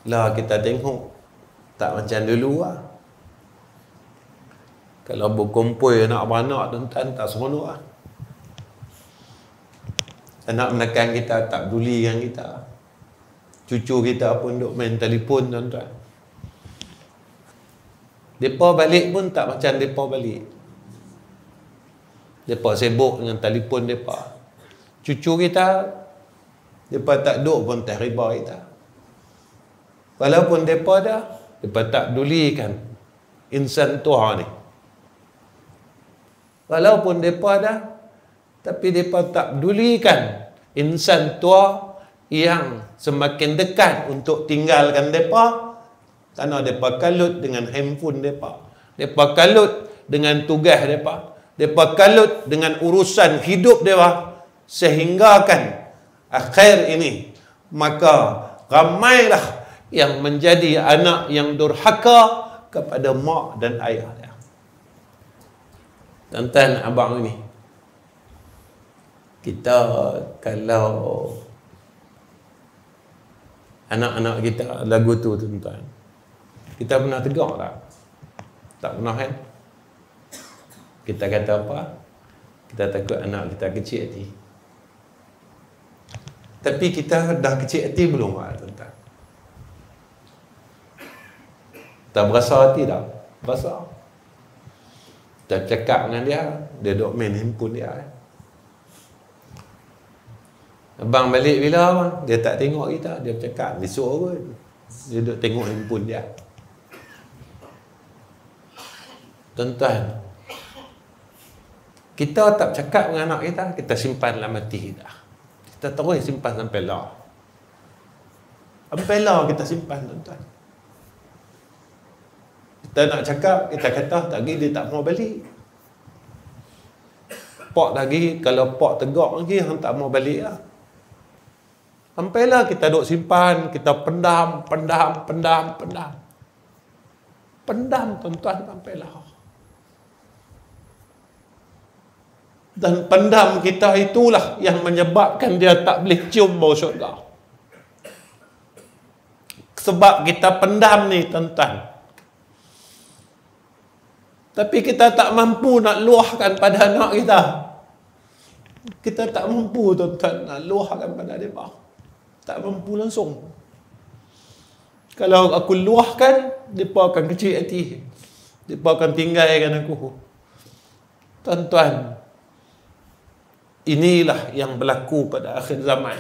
Lah kita tengok tak macam dulu lah. Kalau berkumpul anak beranak tuan-tuan tak seronok lah. Anak menekan kita, tak peduli dengan kita. Cucu kita pun duk main telefon tuan-tuan. Mereka balik pun tak macam mereka balik. Mereka sibuk dengan telefon mereka. Cucu kita, mereka tak duk pun tak riba kita. Walaupun mereka dah, mereka tak pedulikan insan tua ni. Walaupun mereka dah, tapi mereka tak pedulikan insan tua yang semakin dekat untuk tinggalkan mereka, kerana mereka kalut dengan handphone mereka. Mereka kalut dengan tugas mereka. Mereka kalut dengan urusan hidup mereka. Sehinggakan akhir ini, maka ramailah yang menjadi anak yang durhaka kepada mak dan ayah dia. Tuan-tuan abang ini, kita kalau anak-anak kita lagu tu tuan-tuan, kita pernah tegur tak? Tak pernah kan? Kita kata apa? Kita takut anak kita kecil hati. Tapi kita dah kecil hati belum tuan-tuan? Tak berasa hati dah? Berasa. Kita cakap dengan dia, dia duk main handphone dia. Abang balik bila abang? Dia tak tengok kita, dia cakap, dia suruh pun. Dia duk tengok handphone dia. Tuan-tuan, kita tak cakap dengan anak kita, kita simpan dalam hati kita. Kita terus simpan sampai lah. Sampai lah kita simpan tuan-tuan. Kita nak cakap, kita kata tak lagi dia tak mau balik. Pak lagi, kalau pak tegak lagi, han tak mau balik lah. Sampailah kita duk simpan, kita pendam tuan-tuan sampailah. Dan pendam kita itulah yang menyebabkan dia tak boleh cium bau syurga. Sebab kita pendam ni tuan-tuan. Tapi kita tak mampu nak luahkan pada anak kita. Kita tak mampu tuan-tuan nak luahkan pada dia. Tak mampu langsung. Kalau aku luahkan, mereka akan kecil hati. Mereka akan tinggalkan aku. Tuan-tuan, inilah yang berlaku pada akhir zaman.